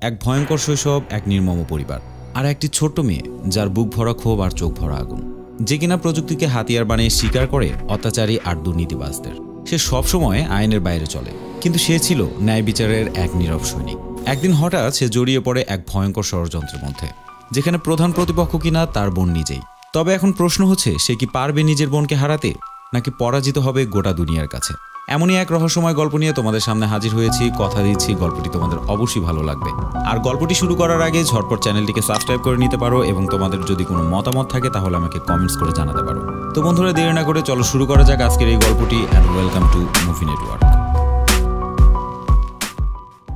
এক ভয়ঙ্কর শৈশব, এক নির্মম পরিবার, আর একটি ছোট্ট মেয়ে যার বুক ভরা ক্ষোভ আর চোখ ভরা আগুন, যে কিনা প্রযুক্তিকে হাতিয়ার বানিয়ে শিকার করে অত্যাচারী আর দুর্নীতিবাজদের। সে সবসময় আইনের বাইরে চলে, কিন্তু সে ছিল ন্যায় বিচারের এক নীরব সৈনিক। একদিন হঠাৎ সে জড়িয়ে পড়ে এক ভয়ঙ্কর ষড়যন্ত্রের মধ্যে, যেখানে প্রধান প্রতিপক্ষ কিনা তার বোন নিজেই। তবে এখন প্রশ্ন হচ্ছে, সে কি পারবে নিজের বোনকে হারাতে, নাকি পরাজিত হবে গোটা দুনিয়ার কাছে? এমনই এক রহস্যময় গল্প নিয়ে তোমাদের সামনে হাজির হয়েছি। কথা দিচ্ছি গল্পটি তোমাদের অবশ্যই ভালো লাগবে। আর গল্পটি শুরু করার আগে ঝটপট চ্যানেলটিকে সাবস্ক্রাইব করে নিতে পারো, এবং তোমাদের যদি কোনো মতামত থাকে তাহলে আমাকে কমেন্টস করে জানাতে পারো। তো বন্ধুরা, দেরি না করে চলো শুরু করা যাক আজকের এই গল্পটি। And welcome to movie network.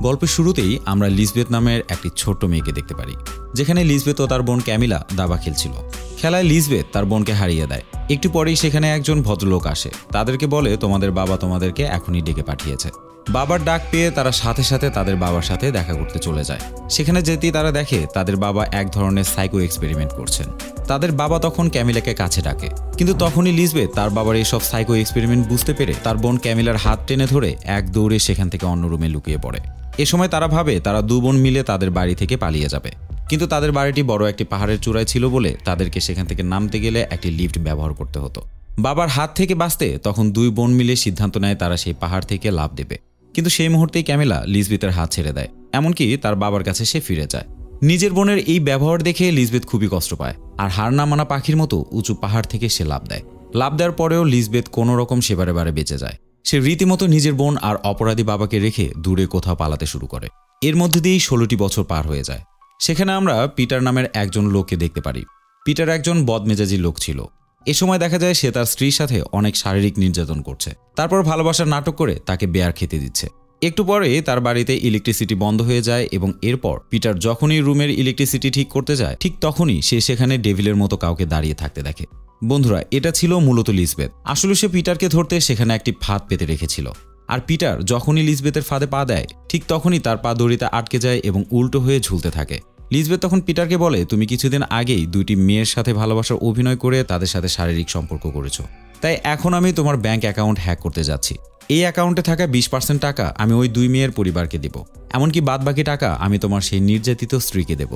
গল্পের শুরুতেই আমরা লিজবেথ নামের একটি ছোট্ট মেয়েকে দেখতে পারি, যেখানে লিজবেথ ও তার বোন ক্যামিলা দাবা খেলছিল। খেলায় লিজবেথ তার বোনকে হারিয়ে দেয়। একটু পরেই সেখানে একজন ভদ্রলোক আসে, তাদেরকে বলে তোমাদের বাবা তোমাদেরকে এখনই ডেকে পাঠিয়েছে। বাবার ডাক পেয়ে তারা সাথে সাথে তাদের বাবার সাথে দেখা করতে চলে যায়। সেখানে যেতেই তারা দেখে তাদের বাবা এক ধরনের সাইকো এক্সপেরিমেন্ট করছেন। তাদের বাবা তখন ক্যামিলাকে কাছে ডাকে, কিন্তু তখনই লিজবেথ তার বাবার এইসব সাইকো এক্সপেরিমেন্ট বুঝতে পেরে তার বোন ক্যামিলার হাত টেনে ধরে এক দৌড়ে সেখান থেকে অন্য রুমে লুকিয়ে পড়ে। এ সময় তারা ভাবে তারা দু বোন মিলে তাদের বাড়ি থেকে পালিয়ে যাবে, কিন্তু তাদের বাড়িটি বড় একটি পাহাড়ের চূড়ায় ছিল বলে তাদেরকে সেখান থেকে নামতে গেলে একটি লিফট ব্যবহার করতে হতো। বাবার হাত থেকে বাঁচতে তখন দুই বোন মিলে সিদ্ধান্ত নেয় তারা সেই পাহাড় থেকে লাফ দেবে, কিন্তু সেই মুহূর্তেই ক্যামিলা লিজবেথের হাত ছেড়ে দেয়, এমনকি তার বাবার কাছে সে ফিরে যায়। নিজের বোনের এই ব্যবহার দেখে লিজবেথ খুবই কষ্ট পায়, আর হার না মানা পাখির মতো উঁচু পাহাড় থেকে সে লাফ দেয়। লাফ দেওয়ার পরেও লিজবেথ কোনো রকম সেবারে বারে বেঁচে যায়। সে রীতিমতো নিজের বোন আর অপরাধী বাবাকে রেখে দূরে কোথাও পালাতে শুরু করে। এর মধ্যে দিয়েই 16টি বছর পার হয়ে যায়। সেখানে আমরা পিটার নামের একজন লোককে দেখতে পারি। পিটার একজন বদমেজাজি লোক ছিল। এ সময় দেখা যায় সে তার স্ত্রীর সাথে অনেক শারীরিক নির্যাতন করছে, তারপর ভালোবাসার নাটক করে তাকে বেয়ার খেতে দিচ্ছে। একটু পরে তার বাড়িতে ইলেকট্রিসিটি বন্ধ হয়ে যায়, এবং এরপর পিটার যখনই রুমের ইলেকট্রিসিটি ঠিক করতে যায়, ঠিক তখনই সে সেখানে ডেভিলের মতো কাউকে দাঁড়িয়ে থাকতে দেখে। বন্ধুরা, এটা ছিল মূলত লিজবেথ। আসলে সে পিটারকে ধরতে সেখানে একটি ফাঁদ পেতে রেখেছিল, আর পিটার যখনই লিজবেথের ফাঁদে পা দেয়, ঠিক তখনই তার পা দড়িতে আটকে যায় এবং উল্টো হয়ে ঝুলতে থাকে। লিজবেথ তখন পিটারকে বলে, তুমি কিছুদিন আগেই দুইটি মেয়ের সাথে ভালোবাসার অভিনয় করে তাদের সাথে শারীরিক সম্পর্ক করেছো, তাই এখন আমি তোমার ব্যাংক অ্যাকাউন্ট হ্যাক করতে যাচ্ছি। এই অ্যাকাউন্টে থাকা 20% টাকা আমি ওই দুই মেয়ের পরিবারকে দেব, এমনকি বাদবাকি টাকা আমি তোমার সেই নির্যাতিত স্ত্রীকে দেব।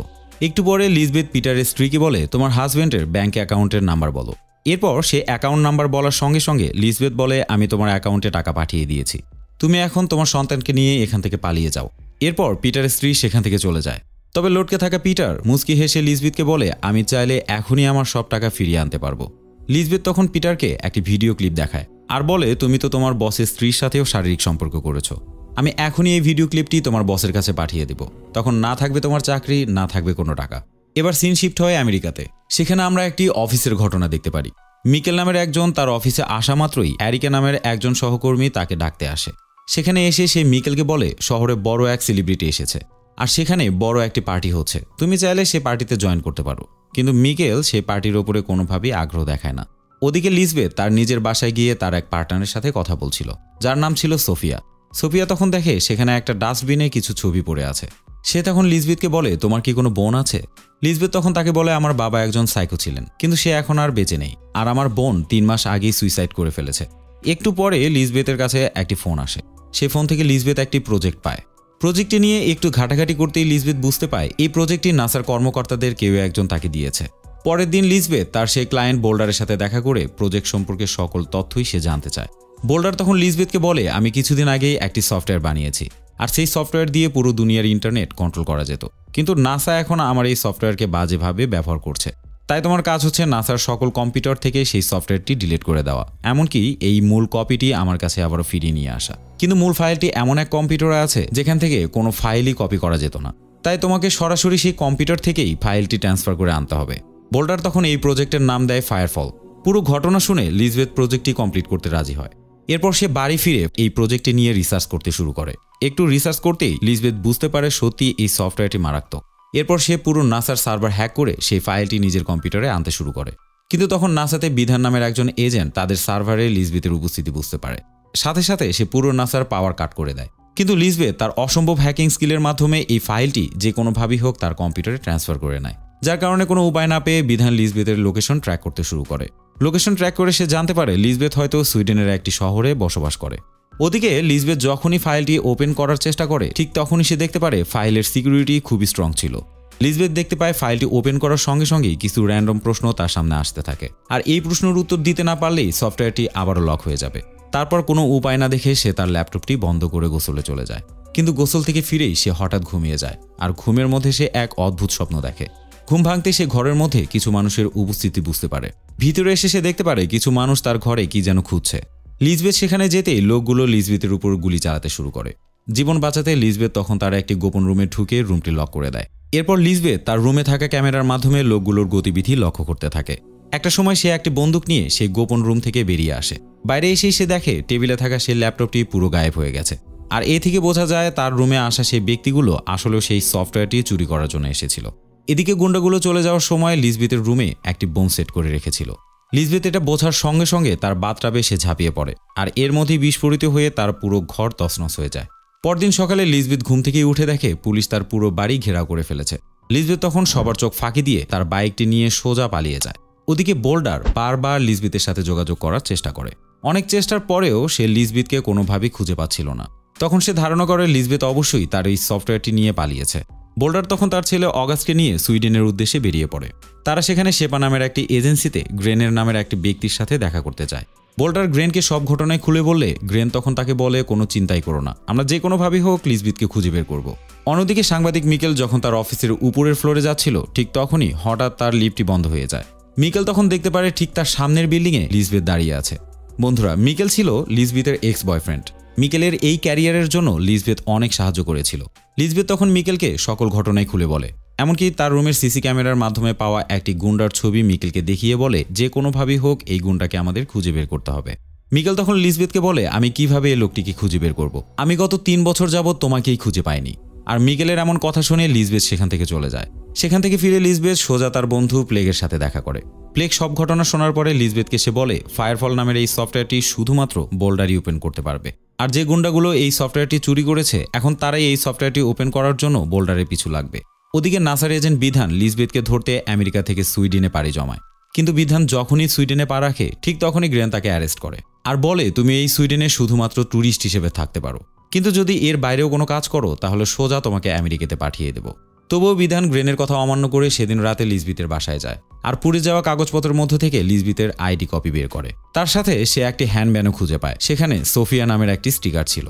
একটু পরে লিজবেথ পিটারের স্ত্রীকে বলে, তোমার হাজব্যান্ডের ব্যাংক অ্যাকাউন্টের নাম্বার বলো। এরপর সে অ্যাকাউন্ট নাম্বার বলার সঙ্গে সঙ্গে লিজবেথ বলে, আমি তোমার অ্যাকাউন্টে টাকা পাঠিয়ে দিয়েছি, তুমি এখন তোমার সন্তানকে নিয়ে এখান থেকে পালিয়ে যাও। এরপর পিটারের স্ত্রী সেখান থেকে চলে যায়। তবে লটকে থাকা পিটার মুচকি হেসে লিজবেথকে বলে, আমি চাইলে এখনই আমার সব টাকা ফিরিয়ে আনতে পারবো। লিজবেথ তখন পিটারকে একটি ভিডিও ক্লিপ দেখায় আর বলে, তুমি তো তোমার বসের স্ত্রীর সাথেও শারীরিক সম্পর্ক করেছো, আমি এখনই এই ভিডিও ক্লিপটি তোমার বসের কাছে পাঠিয়ে দেব। তখন না থাকবে তোমার চাকরি, না থাকবে কোনো টাকা। এবার সিন শিফট হয় আমেরিকাতে। সেখানে আমরা একটি অফিসের ঘটনা দেখতে পারি। মিকেল নামের একজন তার অফিসে আসা মাত্রই অ্যারিকা নামের একজন সহকর্মী তাকে ডাকতে আসে। সেখানে এসে সে মিকেলকে বলে, শহরে বড় এক সেলিব্রিটি এসেছে, আর সেখানে বড় একটি পার্টি হচ্ছে, তুমি চাইলে সে পার্টিতে জয়েন করতে পারো। কিন্তু মিকেল সেই পার্টির ওপরে কোনোভাবেই আগ্রহ দেখায় না। ওদিকে লিজবেথ তার নিজের বাসায় গিয়ে তার এক পার্টনারের সাথে কথা বলছিল, যার নাম ছিল সোফিয়া। সোফিয়া তখন দেখে সেখানে একটা ডাস্টবিনে কিছু ছবি পড়ে আছে। সে তখন লিজবেথকে বলে, তোমার কি কোনো বোন আছে? লিজবেথ তখন তাকে বলে, আমার বাবা একজন সাইকো ছিলেন, কিন্তু সে এখন আর বেঁচে নেই, আর আমার বোন 3 মাস আগেই সুইসাইড করে ফেলেছে। একটু পরে লিজবেথের কাছে একটি ফোন আসে। সে ফোন থেকে লিজবেথ একটি প্রজেক্ট পায়। প্রজেক্টটি নিয়ে একটু ঘাটাঘাটি করতেই লিজবেথ বুঝতে পায় এই প্রজেক্টটি নাসার কর্মকর্তাদের কেউ একজন তাকে দিয়েছে। পরের দিন লিজবেথ তার সেই ক্লায়েন্ট বোল্ডারের সাথে দেখা করে প্রজেক্ট সম্পর্কে সকল তথ্যই সে জানতে চায়। বোল্ডার তখন লিজবেথকে বলে, আমি কিছুদিন আগেই একটি সফটওয়্যার বানিয়েছি, আর সেই সফটওয়্যার দিয়ে পুরো দুনিয়ার ইন্টারনেট কন্ট্রোল করা যেত, কিন্তু নাসা এখন আমার এই সফটওয়্যারকে বাজেভাবে ব্যবহার করছে, তাই তোমার কাজ হচ্ছে নাসার সকল কম্পিউটার থেকে সেই সফটওয়্যারটি ডিলিট করে দেওয়া, এমনকি এই মূল কপিটি আমার কাছে আবারও ফিরিয়ে নিয়ে আসা। কিন্তু মূল ফাইলটি এমন এক কম্পিউটারে আছে যেখান থেকে কোনো ফাইলই কপি করা যেত না, তাই তোমাকে সরাসরি সেই কম্পিউটার থেকেই ফাইলটি ট্রান্সফার করে আনতে হবে। বোল্ডার তখন এই প্রজেক্টের নাম দেয় ফায়ারফল। পুরো ঘটনা শুনে লিজবেথ প্রজেক্টটি কমপ্লিট করতে রাজি হয়। এরপর সে বাড়ি ফিরে এই প্রজেক্টটি নিয়ে রিসার্চ করতে শুরু করে। একটু রিসার্চ করতেই লিজবেথ বুঝতে পারে সত্যি এই সফটওয়্যারটি মারাত্মক। এরপর সে পুরো নাসার সার্ভার হ্যাক করে সেই ফাইলটি নিজের কম্পিউটারে আনতে শুরু করে। কিন্তু তখন নাসাতে বিধান নামের একজন এজেন্ট তাদের সার্ভারে লিজবেথের উপস্থিতি বুঝতে পারে। সাথে সাথে সে পুরো নাসার পাওয়ার কাট করে দেয়। কিন্তু লিজবেথ তার অসম্ভব হ্যাকিং স্কিলের মাধ্যমে এই ফাইলটি যে কোনোভাবেই হোক তার কম্পিউটারে ট্রান্সফার করে নেয়, যার কারণে কোনো উপায় না পেয়ে বিধান লিজবেথের লোকেশন ট্র্যাক করতে শুরু করে। লোকেশন ট্র্যাক করে সে জানতে পারে লিজবেথ হয়তো সুইডেনের একটি শহরে বসবাস করে। ওদিকে লিজবেথ যখনই ফাইলটি ওপেন করার চেষ্টা করে ঠিক তখনই সে দেখতে পারে ফাইলের সিকিউরিটি খুবই স্ট্রং ছিল। লিজবেথ দেখতে পায় ফাইলটি ওপেন করার সঙ্গে সঙ্গেই কিছু র্যান্ডম প্রশ্ন তার সামনে আসতে থাকে, আর এই প্রশ্নের উত্তর দিতে না পারলেই সফটওয়্যারটি আবারও লক হয়ে যাবে। তারপর কোনো উপায় না দেখে সে তার ল্যাপটপটি বন্ধ করে গোসলে চলে যায়, কিন্তু গোসল থেকে ফিরেই সে হঠাৎ ঘুমিয়ে যায়, আর ঘুমের মধ্যে সে এক অদ্ভুত স্বপ্ন দেখে। ঘুম ভাঙতে সে ঘরের মধ্যে কিছু মানুষের উপস্থিতি বুঝতে পারে। ভিতরে এসে সে দেখতে পারে কিছু মানুষ তার ঘরে কি যেন খুঁজছে। লিজবেথ সেখানে যেতেই লোকগুলো লিজবেথের উপর গুলি চালাতে শুরু করে। জীবন বাঁচাতে লিজবেথ তখন তার একটি গোপন রুমে ঢুকে রুমটি লক করে দেয়। এরপর লিজবেথ তার রুমে থাকা ক্যামেরার মাধ্যমে লোকগুলোর গতিবিধি লক্ষ্য করতে থাকে। একটা সময় সে একটি বন্দুক নিয়ে সেই গোপন রুম থেকে বেরিয়ে আসে। বাইরে এসেই সে দেখে টেবিলে থাকা সেই ল্যাপটপটি পুরো গায়েব হয়ে গেছে, আর এ থেকে বোঝা যায় তার রুমে আসা সেই ব্যক্তিগুলো আসলেও সেই সফটওয়্যারটি চুরি করার জন্য এসেছিল। এদিকে গুন্ডাগুলো চলে যাওয়ার সময় লিজবেথের রুমে একটি বোম সেট করে রেখেছিল। লিজবেথ এটা বোঝার সঙ্গে সঙ্গে তার বাথটাবে সে ঝাঁপিয়ে পড়ে, আর এর মধ্যেই বিস্ফোরিত হয়ে তার পুরো ঘর তছনছ হয়ে যায়। পরদিন সকালে লিজবেথ ঘুম থেকে উঠে দেখে পুলিশ তার পুরো বাড়ি ঘেরাও করে ফেলেছে। লিজবেথ তখন সবার চোখ ফাঁকি দিয়ে তার বাইকটি নিয়ে সোজা পালিয়ে যায়। ওদিকে বোল্ডার বারবার লিজবেথের সাথে যোগাযোগ করার চেষ্টা করে। অনেক চেষ্টার পরেও সে লিজবেথকে কোনোভাবেই খুঁজে পাচ্ছিল না। তখন সে ধারণা করে লিজবেথ অবশ্যই তার এই সফটওয়্যারটি নিয়ে পালিয়েছে। বোল্ডার তখন তার ছেলে অগাস্টকে নিয়ে সুইডেনের উদ্দেশ্যে বেরিয়ে পড়ে। তারা সেখানে শেপা নামের একটি এজেন্সিতে গ্রেনের নামের একটি ব্যক্তির সাথে দেখা করতে যায়। বোল্ডার গ্রেনকে সব ঘটনায় খুলে বললে গ্রেন তখন তাকে বলে কোনো চিন্তাই করো না, আমরা যে কোনোভাবেই হোক লিজবেথকে খুঁজে বের করব। অন্যদিকে সাংবাদিক মিকেল যখন তার অফিসের উপরের ফ্লোরে যাচ্ছিল ঠিক তখনই হঠাৎ তার লিফটটি বন্ধ হয়ে যায়। মিকেল তখন দেখতে পারে ঠিক তার সামনের বিল্ডিংয়ে লিজবেথ দাঁড়িয়ে আছে। বন্ধুরা, মিকেল ছিল লিজবেথের এক্স বয়ফ্রেন্ড। মিকেলের এই ক্যারিয়ারের জন্য লিজবেথ অনেক সাহায্য করেছিল। লিজবেথ তখন মিকেলকে সকল ঘটনাই খুলে বলে, এমনকি তার রুমের সিসি ক্যামেরার মাধ্যমে পাওয়া একটি গুন্ডার ছবি মিকেলকে দেখিয়ে বলে যে কোনোভাবেই হোক এই গুন্ডাকে আমাদের খুঁজে বের করতে হবে। মিকেল তখন লিজবেথকে বলে, আমি কিভাবে এই লোকটিকে খুঁজে বের করব, আমি গত 3 বছর যাবৎ তোমাকেই খুঁজে পাইনি। আর মিকেলের এমন কথা শুনে লিজবেথ সেখান থেকে চলে যায়। সেখান থেকে ফিরে লিজবেথ সোজা তার বন্ধু প্লেগের সাথে দেখা করে। প্লেগ সব ঘটনা শোনার পরে লিজবেথকে সে বলে ফায়ারফল নামের এই সফটওয়্যারটি শুধুমাত্র বোল্ডারই ওপেন করতে পারবে, আর যে গুন্ডাগুলো এই সফটওয়্যারটি চুরি করেছে এখন তারাই এই সফটওয়্যারটি ওপেন করার জন্য বোল্ডারের পিছু লাগবে। ওদিকে নাসার এজেন্ট বিধান লিজবেথকে ধরতে আমেরিকা থেকে সুইডেনে পাড়ি জমায়, কিন্তু বিধান যখনই সুইডেনে পা রাখে ঠিক তখনই গ্রেন তাকে অ্যারেস্ট করে আর বলে তুমি এই সুইডেনে শুধুমাত্র ট্যুরিস্ট হিসেবে থাকতে পারো, কিন্তু যদি এর বাইরেও কোনো কাজ করো তাহলে সোজা তোমাকে আমেরিকাতে পাঠিয়ে দেব। তবুও বিধান গ্রেনের কথা অমান্য করে সেদিন রাতে লিজবেথের বাসায় যায় আর পুড়ে যাওয়া কাগজপত্রের মধ্য থেকে লিজবেথের আইডি কপি বের করে। তার সাথে সে একটি হ্যান্ডব্যাগও খুঁজে পায়, সেখানে সোফিয়া নামের একটি স্টিকার ছিল।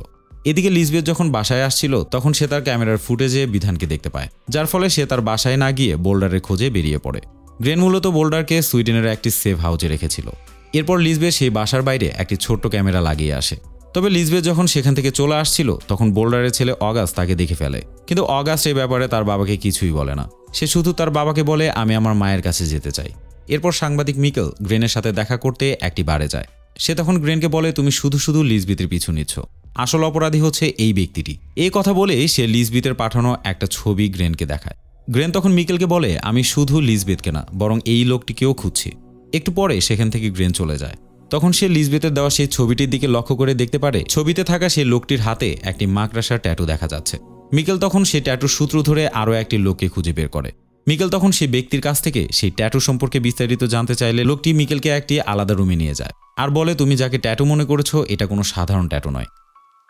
এদিকে লিজবেথ যখন বাসায় আসছিল তখন সে তার ক্যামেরার ফুটেজে বিধানকে দেখতে পায়, যার ফলে সে তার বাসায় না গিয়ে বোল্ডারের খোঁজে বেরিয়ে পড়ে। গ্রেন মূলত বোল্ডারকে সুইডেনের একটি সেফ হাউসে রেখেছিল। এরপর লিজবেথ সেই বাসার বাইরে একটি ছোট্ট ক্যামেরা লাগিয়ে আসে। তবে লিজবেথ যখন সেখান থেকে চলে আসছিল তখন বোল্ডারের ছেলে অগাস্ট তাকে দেখে ফেলে, কিন্তু অগাস্ট এই ব্যাপারে তার বাবাকে কিছুই বলে না। সে শুধু তার বাবাকে বলে আমি আমার মায়ের কাছে যেতে চাই। এরপর সাংবাদিক মিকেল গ্রেনের সাথে দেখা করতে একটি বারে যায়। সে তখন গ্রেনকে বলে তুমি শুধু শুধু লিজবেথের পিছু নিচ্ছ, আসল অপরাধী হচ্ছে এই ব্যক্তিটি। এই কথা বলে সে লিজবেথের পাঠানো একটা ছবি গ্রেনকে দেখায়। গ্রেন তখন মিকেলকে বলে আমি শুধু লিজবেথকে না বরং এই লোকটিকেও খুঁজছি। একটু পরে সেখান থেকে গ্রেন চলে যায়। তখন সে লিজবেথের দেওয়া সেই ছবিটির দিকে লক্ষ্য করে দেখতে পারে ছবিতে থাকা সেই লোকটির হাতে একটি মাকড়াসার ট্যাটু দেখা যাচ্ছে। মিকেল তখন সেই ট্যাটুর সূত্র ধরে আরও একটি লোককে খুঁজে বের করে। মিকেল তখন সেই ব্যক্তির কাছ থেকে সেই ট্যাটু সম্পর্কে বিস্তারিত জানতে চাইলে লোকটি মিকেলকে একটি আলাদা রুমে নিয়ে যায় আর বলে তুমি যাকে ট্যাটু মনে করেছো এটা কোনো সাধারণ ট্যাটু নয়,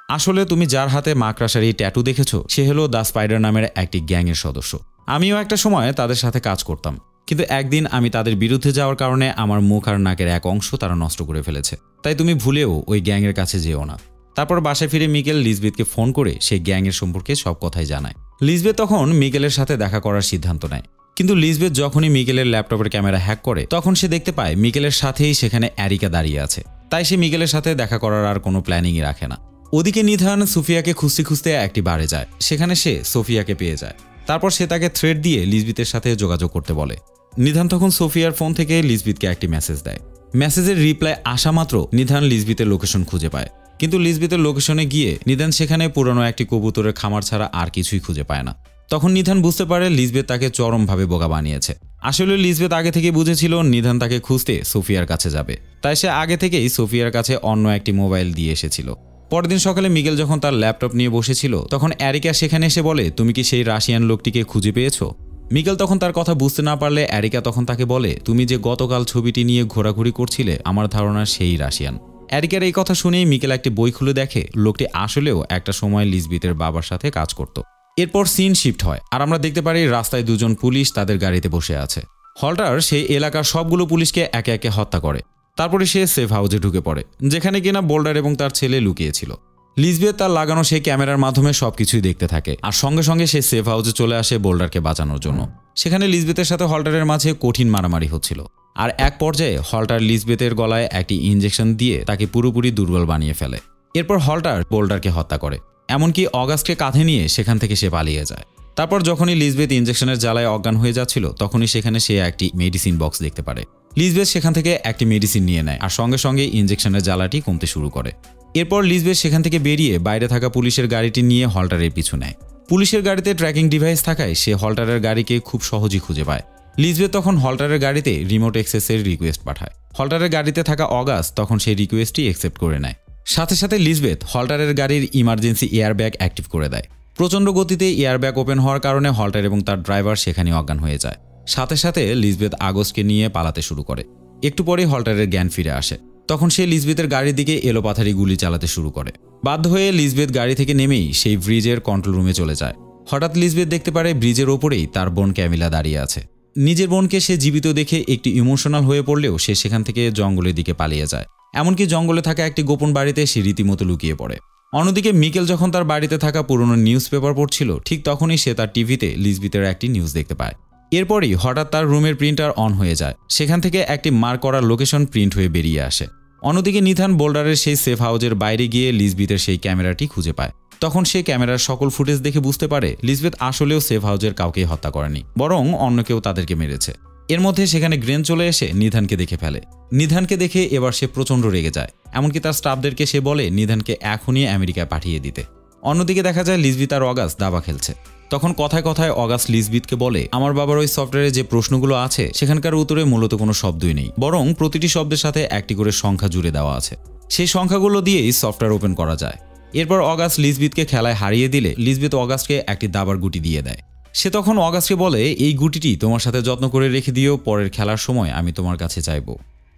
আসলে তুমি যার হাতে মাকড়াসার এই ট্যাটু দেখেছো সে হলো দ্য স্পাইডার নামের একটি গ্যাংয়ের সদস্য। আমিও একটা সময় তাদের সাথে কাজ করতাম, কিন্তু একদিন আমি তাদের বিরুদ্ধে যাওয়ার কারণে আমার মুখ আর নাকের এক অংশ তারা নষ্ট করে ফেলেছে, তাই তুমি ভুলেও ওই গ্যাংয়ের কাছে যেও না। তারপর বাসায় ফিরে মিকেল লিজবেথকে ফোন করে সেই গ্যাংয়ের সম্পর্কে সব কথাই জানায়। লিজবেথ তখন মিকেলের সাথে দেখা করার সিদ্ধান্ত নেয়, কিন্তু লিজবেথ যখনই মিকেলের ল্যাপটপের ক্যামেরা হ্যাক করে তখন সে দেখতে পায় মিকেলের সাথেই সেখানে অ্যারিকা দাঁড়িয়ে আছে, তাই সে মিকেলের সাথে দেখা করার আর কোনো প্ল্যানিংই রাখে না। ওদিকে নিধান সোফিয়াকে খুঁজতে খুঁজতে একটি বারে যায়, সেখানে সে সোফিয়াকে পেয়ে যায়। তারপর সে তাকে থ্রেড দিয়ে লিজবেথের সাথে যোগাযোগ করতে বলে। নিধান তখন সোফিয়ার ফোন থেকে লিজবেথকে একটি মেসেজ দেয়। মেসেজের রিপ্লাই আসা মাত্র নিধান লিজবেথের লোকেশন খুঁজে পায়, কিন্তু লিজবেথের লোকেশনে গিয়ে নিধান সেখানে পুরনো একটি কবুতরের খামার ছাড়া আর কিছুই খুঁজে পায় না। তখন নিধান বুঝতে পারে লিজবেথ তাকে চরমভাবে বোকা বানিয়েছে। আসলে লিজবেথ আগে থেকে বুঝেছিল নিধান তাকে খুঁজতে সোফিয়ার কাছে যাবে, তাই সে আগে থেকেই সোফিয়ার কাছে অন্য একটি মোবাইল দিয়ে এসেছিল। পরদিন সকালে মিকেল যখন তার ল্যাপটপ নিয়ে বসেছিল তখন অ্যারিকা সেখানে এসে বলে তুমি কি সেই রাশিয়ান লোকটিকে খুঁজে পেয়েছো? মিকেল তখন তার কথা বুঝতে না পারলে অ্যারিকা তখন তাকে বলে তুমি যে গতকাল ছবিটি নিয়ে ঘোরাঘুরি করছিলে আমার ধারণা সেই রাশিয়ান। এরিকার এই কথা শুনেই মিকেল একটি বই খুলে দেখে লোকটি আসলেও একটা সময় লিজবেথের বাবার সাথে কাজ করত। এরপর সিন শিফট হয় আর আমরা দেখতে পারি রাস্তায় দুজন পুলিশ তাদের গাড়িতে বসে আছে। হল্টার সেই এলাকার সবগুলো পুলিশকে একে একে হত্যা করে। তারপরে সে সেফ হাউসে ঢুকে পড়ে, যেখানে কিনা বোল্ডার এবং তার ছেলে লুকিয়েছিল। লিজবেথ তার লাগানো সেই ক্যামেরার মাধ্যমে সবকিছুই দেখতে থাকে আর সঙ্গে সঙ্গে সে সেফ হাউসে চলে আসে বোল্ডারকে বাঁচানোর জন্য। সেখানে লিজবেথের সাথে হল্টারের মাঝে কঠিন মারামারি হচ্ছিল আর এক পর্যায়ে হল্টার লিজবেথের গলায় একটি ইনজেকশন দিয়ে তাকে পুরোপুরি দুর্বল বানিয়ে ফেলে। এরপর হল্টার বোল্ডারকে হত্যা করে, এমনকি অগাস্টকে কাঁধে নিয়ে সেখান থেকে সে পালিয়ে যায়। তারপর যখনই লিজবেথ ইনজেকশনের জ্বালায় অজ্ঞান হয়ে যাচ্ছিল তখনই সেখানে সে একটি মেডিসিন বক্স দেখতে পারে। লিজবেথ সেখান থেকে একটি মেডিসিন নিয়ে নেয় আর সঙ্গে সঙ্গে ইনজেকশনের জ্বালাটি কমতে শুরু করে। এরপর লিজবেথ সেখান থেকে বেরিয়ে বাইরে থাকা পুলিশের গাড়িটি নিয়ে হল্টারের পিছু নেয়। পুলিশের গাড়িতে ট্র্যাকিং ডিভাইস থাকায় সে হল্টারের গাড়িকে খুব সহজেই খুঁজে পায়। লিজবেথ তখন হল্টারের গাড়িতে রিমোট অ্যাক্সেসের রিকোয়েস্ট পাঠায়। হল্টারের গাড়িতে থাকা অগাস্ট তখন সেই রিকোয়েস্টটি অ্যাকসেপ্ট করে নেয়। সাথে সাথে লিজবেথ হল্টারের গাড়ির ইমার্জেন্সি এয়ারব্যাগ অ্যাক্টিভ করে দেয়। প্রচণ্ড গতিতে এয়ারব্যাগ ওপেন হওয়ার কারণে হল্টার এবং তার ড্রাইভার সেখানে অজ্ঞান হয়ে যায়। সাথে সাথে লিজবেথ আগস্টকে নিয়ে পালাতে শুরু করে। একটু পরেই হল্টারের জ্ঞান ফিরে আসে। তখন সে লিজবেথের গাড়ির দিকে এলোপাথারি গুলি চালাতে শুরু করে। বাধ্য হয়ে লিজবেথ গাড়ি থেকে নেমেই সেই ব্রিজের কন্ট্রোল রুমে চলে যায়। হঠাৎ লিজবেথ দেখতে পারে ব্রিজের ওপরেই তার বোন ক্যামিলা দাঁড়িয়ে আছে। নিজের বোনকে সে জীবিত দেখে একটু ইমোশনাল হয়ে পড়লেও সে সেখান থেকে জঙ্গলের দিকে পালিয়ে যায়। এমনকি জঙ্গলে থাকা একটি গোপন বাড়িতে সে রীতিমতো লুকিয়ে পড়ে। অন্যদিকে মিকেল যখন তার বাড়িতে থাকা পুরনো নিউজ পেপার পড়ছিল ঠিক তখনই সে তার টিভিতে লিজবেথের একটি নিউজ দেখতে পায়। এরপরই হঠাৎ তার রুমের প্রিন্টার অন হয়ে যায়। সেখান থেকে একটি মার্ক করা লোকেশন প্রিন্ট হয়ে বেরিয়ে আসে। অন্যদিকে নিথান বোল্ডারের সেই সেফ হাউসের বাইরে গিয়ে লিজবেথের সেই ক্যামেরাটি খুঁজে পায়। তখন সে ক্যামেরার সকল ফুটেজ দেখে বুঝতে পারে লিজবেথ আসলেও সেফ হাউসের কাউকেই হত্যা করেনি, বরং অন্য কেউ তাদেরকে মেরেছে। এর মধ্যে সেখানে গ্রেন চলে এসে নিধানকে দেখে ফেলে। নিধানকে দেখে এবার সে প্রচণ্ড রেগে যায়। এমনকি তার স্টাফদেরকে সে বলে নিধানকে এখনই আমেরিকায় পাঠিয়ে দিতে। অন্যদিকে দেখা যায় লিজবেথ আর অগাস্ট দাবা খেলছে। তখন কথায় কথায় অগাস্ট লিজবেথকে বলে, আমার বাবার ওই সফটওয়্যারে যে প্রশ্নগুলো আছে সেখানকার উত্তরে মূলত কোনো শব্দই নেই, বরং প্রতিটি শব্দের সাথে একটি করে সংখ্যা জুড়ে দেওয়া আছে। সেই সংখ্যাগুলো দিয়েই সফটওয়্যার ওপেন করা যায়। এরপর অগাস্ট লিজবেথকে খেলায় হারিয়ে দিলে লিজবেথ অগাস্টকে একটি দাবার গুটি দিয়ে দেয়। সে তখন অগাস্টকে বলে, এই গুটিটি তোমার সাথে যত্ন করে রেখে দিও, পরের খেলার সময় আমি তোমার কাছে চাইব।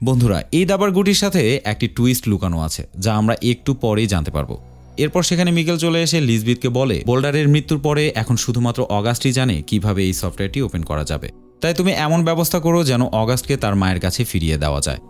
বন্ধুরা, এই দাবার গুটির সাথে একটি টুইস্ট লুকানো আছে যা আমরা একটু পরেই জানতে পারবো। এরপর সেখানে মিকেল চলে এসে লিজবেথকে বলে, বোল্ডারের মৃত্যুর পরে এখন শুধুমাত্র অগাস্টই জানে কিভাবে এই সফটওয়্যারটি ওপেন করা যাবে, তাই তুমি এমন ব্যবস্থা করো যেন অগাস্টকে তার মায়ের কাছে ফিরিয়ে দেওয়া যায়।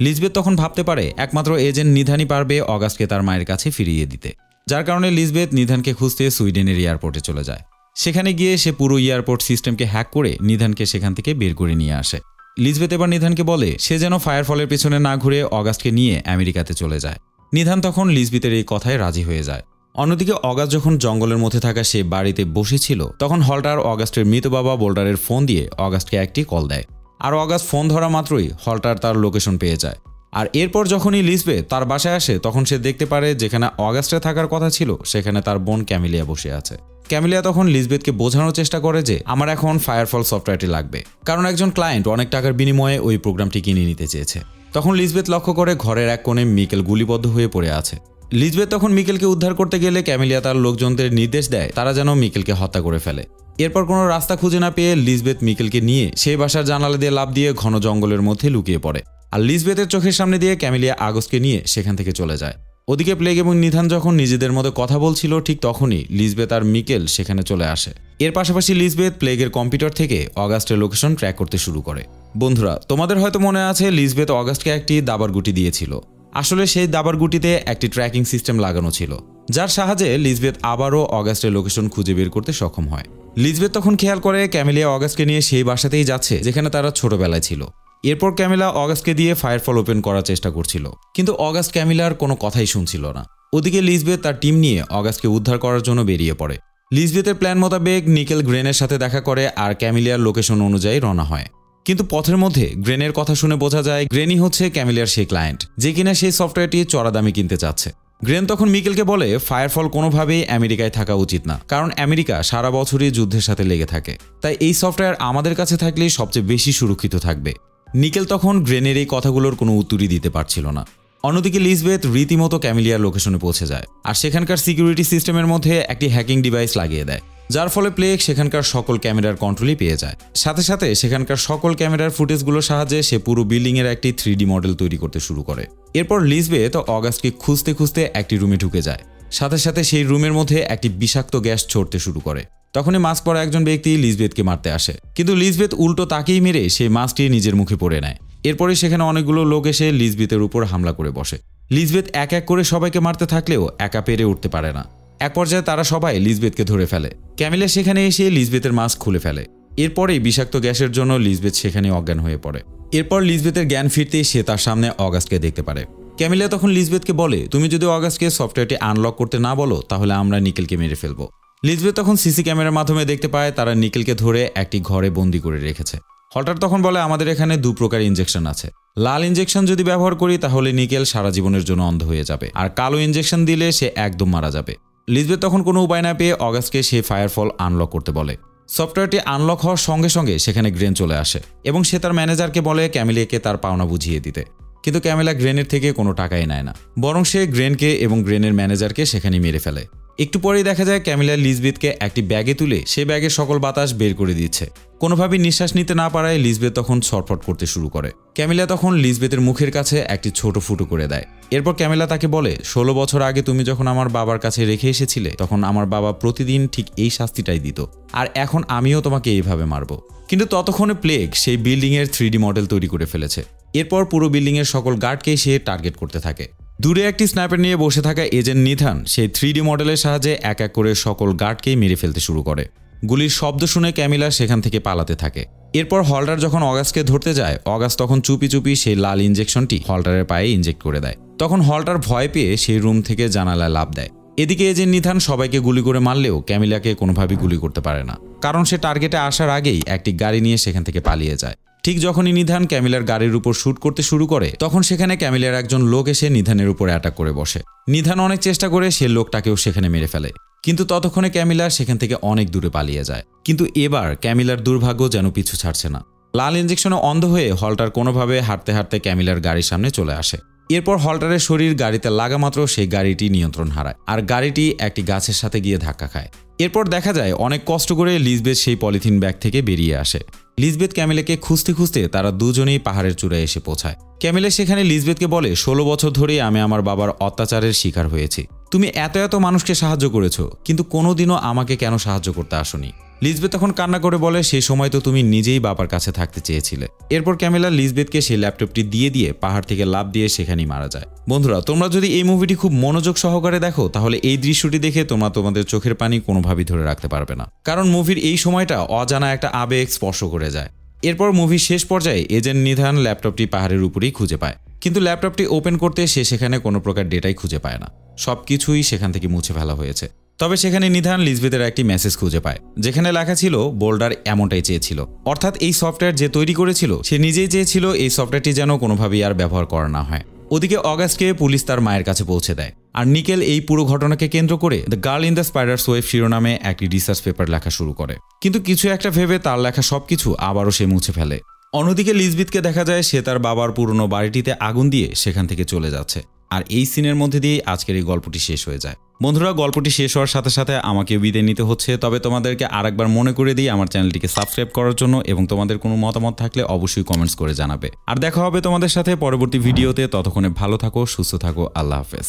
লিজবেথ তখন ভাবতে পারে একমাত্র এজেন্ট নিধানই পারবে অগাস্টকে তার মায়ের কাছে ফিরিয়ে দিতে, যার কারণে লিজবেথ নিধানকে খুঁজতে সুইডেনের এয়ারপোর্টে চলে যায়। সেখানে গিয়ে সে পুরো এয়ারপোর্ট সিস্টেমকে হ্যাক করে নিধানকে সেখান থেকে বের করে নিয়ে আসে। লিজবেথ এবার নিধানকে বলে সে যেন ফায়ারফলের পেছনে না ঘুরে অগাস্টকে নিয়ে আমেরিকাতে চলে যায়। নিধান তখন লিজবেথের এই কথায় রাজি হয়ে যায়। অন্যদিকে অগাস্ট যখন জঙ্গলের মধ্যে থাকা সে বাড়িতে বসেছিল তখন হল্টার অগাস্টের মৃত বাবা বোল্ডারের ফোন দিয়ে অগাস্টকে একটি কল দেয়। আর অগাস্ট ফোন ধরা মাত্রই হল্টার তার লোকেশন পেয়ে যায়। আর এরপর যখনই লিজবেথ তার বাসায় আসে তখন সে দেখতে পারে যেখানে অগাস্টে থাকার কথা ছিল সেখানে তার বোন ক্যামিলিয়া বসে আছে। ক্যামিলিয়া তখন লিজবেথকে বোঝানোর চেষ্টা করে যে আমার এখন ফায়ারফল সফটওয়্যারটি লাগবে, কারণ একজন ক্লায়েন্ট অনেক টাকার বিনিময়ে ওই প্রোগ্রামটি কিনে নিতে চেয়েছে। তখন লিজবেথ লক্ষ্য করে ঘরের এক কোণে মিকেল গুলিবদ্ধ হয়ে পড়ে আছে। লিজবেথ তখন মিকেলকে উদ্ধার করতে গেলে ক্যামিলিয়া তার লোকজনদের নির্দেশ দেয় তারা যেন মিকেলকে হত্যা করে ফেলে। এরপর কোনো রাস্তা খুঁজে না পেয়ে লিজবেথ মিকেলকে নিয়ে সেই বাসার জানালা দিয়ে লাফ দিয়ে ঘন জঙ্গলের মধ্যে লুকিয়ে পড়ে। আর লিজবেথের চোখের সামনে দিয়ে ক্যামিলিয়া আগস্টকে নিয়ে সেখান থেকে চলে যায়। ওদিকে প্লেগ এবং নিধান যখন নিজেদের মধ্যে কথা বলছিল ঠিক তখনই লিজবেথ আর মিকেল সেখানে চলে আসে। এর পাশাপাশি লিজবেথ প্লেগের কম্পিউটার থেকে অগাস্টের লোকেশন ট্র্যাক করতে শুরু করে। বন্ধুরা, তোমাদের হয়তো মনে আছে লিজবেথ অগাস্টকে একটি দাবার গুটি দিয়েছিল। আসলে সেই দাবার গুটিতে একটি ট্র্যাকিং সিস্টেম লাগানো ছিল, যার সাহায্যে লিজবেথ আবারও অগাস্টের লোকেশন খুঁজে বের করতে সক্ষম হয়। লিজবেথ তখন খেয়াল করে ক্যামিলিয়া অগাস্টকে নিয়ে সেই বাসাতেই যাচ্ছে যেখানে তারা ছোটবেলায় ছিল। এরপর ক্যামিলা অগাস্টকে দিয়ে ফায়ারফল ওপেন করার চেষ্টা করছিল, কিন্তু অগাস্ট ক্যামিলার কোনো কথাই শুনছিল না। ওদিকে লিজবেথ তার টিম নিয়ে অগাস্টকে উদ্ধার করার জন্য বেরিয়ে পড়ে। লিজবেথের প্ল্যান মোতাবেক নিকেল গ্রেনের সাথে দেখা করে আর ক্যামিলিয়ার লোকেশন অনুযায়ী রওনা হয়। কিন্তু পথের মধ্যে গ্রেনের কথা শুনে বোঝা যায় গ্রেনই হচ্ছে ক্যামিলিয়ার সেই ক্লায়েন্ট যে কিনা সেই সফটওয়্যারটি চড়া দামে কিনতে চাচ্ছে। গ্রেন তখন মিকেলকে বলে ফায়ারফল কোনোভাবেই আমেরিকায় থাকা উচিত না, কারণ আমেরিকা সারা বছরই যুদ্ধের সাথে লেগে থাকে, তাই এই সফটওয়্যার আমাদের কাছে থাকলেই সবচেয়ে বেশি সুরক্ষিত থাকবে। নিকেল তখন গ্রেনের এই কথাগুলোর কোনো উত্তরই দিতে পারছিল না। অন্যদিকে লিজবেথ রীতিমতো ক্যামিলিয়ার লোকেশনে পৌঁছে যায় আর সেখানকার সিকিউরিটি সিস্টেমের মধ্যে একটি হ্যাকিং ডিভাইস লাগিয়ে দেয়। যার ফলে প্লেগ সেখানকার সকল ক্যামেরার কন্ট্রোলই পেয়ে যায়। সাথে সাথে সেখানকার সকল ক্যামেরার ফুটেজগুলোর সাহায্যে সে পুরো বিল্ডিংয়ের একটি 3D মডেল তৈরি করতে শুরু করে। এরপর লিজবেথ অগাস্টকে খুঁজতে খুঁজতে একটি রুমে ঢুকে যায়। সাথে সাথে সেই রুমের মধ্যে একটি বিষাক্ত গ্যাস ছড়তে শুরু করে। তখনই মাস্ক পরা একজন ব্যক্তি লিজবেথকে মারতে আসে, কিন্তু লিজবেথ উল্টো তাকেই মেরে সেই মাস্কটি নিজের মুখে পরে নেয়। এরপরে সেখানে অনেকগুলো লোক এসে লিজবেথের উপর হামলা করে বসে। লিজবেথ এক এক করে সবাইকে মারতে থাকলেও একা পেরে উঠতে পারে না। এক পর্যায়ে তারা সবাই লিজবেথকে ধরে ফেলে। ক্যামিলা সেখানে এসে লিজবেথের মাস্ক খুলে ফেলে। এরপরেই বিষাক্ত গ্যাসের জন্য লিজবেথ সেখানে অজ্ঞান হয়ে পড়ে। এরপর লিজবেথের জ্ঞান ফিরতেই সে তার সামনে অগাস্টকে দেখতে পারে। ক্যামিলা তখন লিজবেথকে বলে, তুমি যদি অগাস্টকে সফটওয়্যারটি আনলক করতে না বলো তাহলে আমরা নিকেলকে মেরে ফেলবো। লিজবেথ তখন সিসি ক্যামেরার মাধ্যমে দেখতে পায় তারা নিকেলকে ধরে একটি ঘরে বন্দি করে রেখেছে। হল্টার তখন বলে, আমাদের এখানে 2 প্রকার ইনজেকশন আছে। লাল ইনজেকশন যদি ব্যবহার করি তাহলে নিকেল সারা জীবনের জন্য অন্ধ হয়ে যাবে, আর কালো ইনজেকশন দিলে সে একদম মারা যাবে। লিজবেথ তখন কোনো উপায় না পেয়ে অগাস্টকে সেই ফায়ারফল আনলক করতে বলে। সফটওয়্যারটি আনলক হওয়ার সঙ্গে সঙ্গে সেখানে গ্রেন চলে আসে এবং সে তার ম্যানেজারকে বলে ক্যামিলাকে তার পাওনা বুঝিয়ে দিতে। কিন্তু ক্যামিলা গ্রেনের থেকে কোনো টাকাই নেয় না, বরং সে গ্রেনকে এবং গ্রেনের ম্যানেজারকে সেখানে মেরে ফেলে। একটু পরেই দেখা যায় ক্যামিলা লিজবেথকে একটি ব্যাগে তুলে সে ব্যাগের সকল বাতাস বের করে দিচ্ছে। কোনোভাবেই নিঃশ্বাস নিতে না পারায় লিজবেথ তখন ছটফট করতে শুরু করে। ক্যামিলা তখন লিজবেথের মুখের কাছে একটি ছোট ফুটো করে দেয়। এরপর ক্যামিলা তাকে বলে, 16 বছর আগে তুমি যখন আমার বাবার কাছে রেখে এসেছিলে তখন আমার বাবা প্রতিদিন ঠিক এই শাস্তিটাই দিত, আর এখন আমিও তোমাকে এইভাবে মারব। কিন্তু ততক্ষণে প্লেগ সেই বিল্ডিংয়ের 3D মডেল তৈরি করে ফেলেছে। এরপর পুরো বিল্ডিংয়ের সকল গার্ডকেই সে টার্গেট করতে থাকে। দূরে একটি স্নাইপার নিয়ে বসে থাকা এজেন্ট নিথান সেই 3D মডেলের সাহায্যে এক এক করে সকল গার্ডকেই মেরে ফেলতে শুরু করে। গুলির শব্দ শুনে ক্যামিলা সেখান থেকে পালাতে থাকে। এরপর হল্টার যখন অগাস্টকে ধরতে যায়, অগাস্ট তখন চুপি চুপি সেই লাল ইনজেকশনটি হল্টারের পায়ে ইনজেক্ট করে দেয়। তখন হল্টার ভয় পেয়ে সেই রুম থেকে জানালায় লাফ দেয়। এদিকে এজেন্ট নিথান সবাইকে গুলি করে মারলেও ক্যামিলাকে কোনোভাবেই গুলি করতে পারে না, কারণ সে টার্গেটে আসার আগেই একটি গাড়ি নিয়ে সেখান থেকে পালিয়ে যায়। ঠিক যখনই নিধান ক্যামিলার গাড়ির উপর শুট করতে শুরু করে তখন সেখানে ক্যামিলার একজন লোক এসে নিধানের উপর অ্যাটাক করে বসে। নিধান অনেক চেষ্টা করে সে লোকটাকেও সেখানে মেরে ফেলে, কিন্তু ততক্ষণে ক্যামিলা সেখান থেকে অনেক দূরে পালিয়ে যায়। কিন্তু এবার ক্যামিলার দুর্ভাগ্য যেন পিছু ছাড়ছে না। লাল ইনজেকশনে অন্ধ হয়ে হল্টার কোনোভাবে হাঁটতে হাঁটতে ক্যামিলার গাড়ির সামনে চলে আসে। এরপর হল্টারের শরীর গাড়িতে লাগা মাত্র সেই গাড়িটি নিয়ন্ত্রণ হারায়, আর গাড়িটি একটি গাছের সাথে গিয়ে ধাক্কা খায়। এরপর দেখা যায় অনেক কষ্ট করে লিজবেথ সেই পলিথিন ব্যাগ থেকে বেরিয়ে আসে। লিজবেথ ক্যামিলাকে খুঁজতে খুঁজতে তারা দুজনেই পাহাড়ের চূড়ায় এসে পৌঁছায়। ক্যামিলা সেখানে লিজবেথকে বলে, 16 বছর ধরেই আমি আমার বাবার অত্যাচারের শিকার হয়েছি। তুমি এত এত মানুষকে সাহায্য করেছো, কিন্তু কোনোদিনও আমাকে কেন সাহায্য করতে আসোনি? লিজবেথ তখন কান্না করে বলে, সেই সময় তো তুমি নিজেই বাবার কাছে থাকতে চেয়েছিলে। এরপর ক্যামিলা লিজবেথকে সেই ল্যাপটপটি দিয়ে পাহাড় থেকে লাফ দিয়ে সেখানেই মারা যায়। বন্ধুরা, তোমরা যদি এই মুভিটি খুব মনোযোগ সহকারে দেখো তাহলে এই দৃশ্যটি দেখে তোমরা তোমাদের চোখের পানি কোনোভাবেই ধরে রাখতে পারবে না, কারণ মুভির এই সময়টা অজানা একটা আবেগ স্পর্শ করে যায়। এরপর মুভির শেষ পর্যায়ে এজেন্ট নিধান ল্যাপটপটি পাহাড়ের উপরেই খুঁজে পায়, কিন্তু ল্যাপটপটি ওপেন করতে সে সেখানে কোনো প্রকার ডেটাই খুঁজে পায় না। সবকিছুই সেখান থেকে মুছে ফেলা হয়েছে। তবে সেখানে নিধান লিজবেথের একটি মেসেজ খুঁজে পায়, যেখানে লেখা ছিল বোল্ডার এমনটাই চেয়েছিল, অর্থাৎ এই সফটওয়্যার যে তৈরি করেছিল সে নিজেই চেয়েছিল এই সফটওয়্যারটি যেন কোনোভাবেই আর ব্যবহার করা না হয়। ওদিকে অগাস্টকে পুলিশ তার মায়ের কাছে পৌঁছে দেয়, আর নিকেল এই পুরো ঘটনাকে কেন্দ্র করে the girl in the spider's web শিরোনামে একটি রিসার্চ পেপার লেখা শুরু করে, কিন্তু কিছু একটা ভেবে তার লেখা সবকিছু আবারও সে মুছে ফেলে। অন্যদিকে লিজবেথকে দেখা যায় সে তার বাবার পুরনো বাড়িটিতে আগুন দিয়ে সেখান থেকে চলে যাচ্ছে, আর এই সিনের মধ্যে দিয়ে আজকের এই গল্পটি শেষ হয়ে যায়। বন্ধুরা, গল্পটি শেষ হওয়ার সাথে সাথে আমাকে বিদায় নিতে হচ্ছে, তবে তোমাদেরকে আরেকবার মনে করে দিই আমার চ্যানেলটিকে সাবস্ক্রাইব করার জন্য, এবং তোমাদের কোনো মতামত থাকলে অবশ্যই কমেন্টস করে জানাবে। আর দেখা হবে তোমাদের সাথে পরবর্তী ভিডিওতে। ততক্ষণে ভালো থাকো, সুস্থ থাকো, আল্লাহ হাফেজ।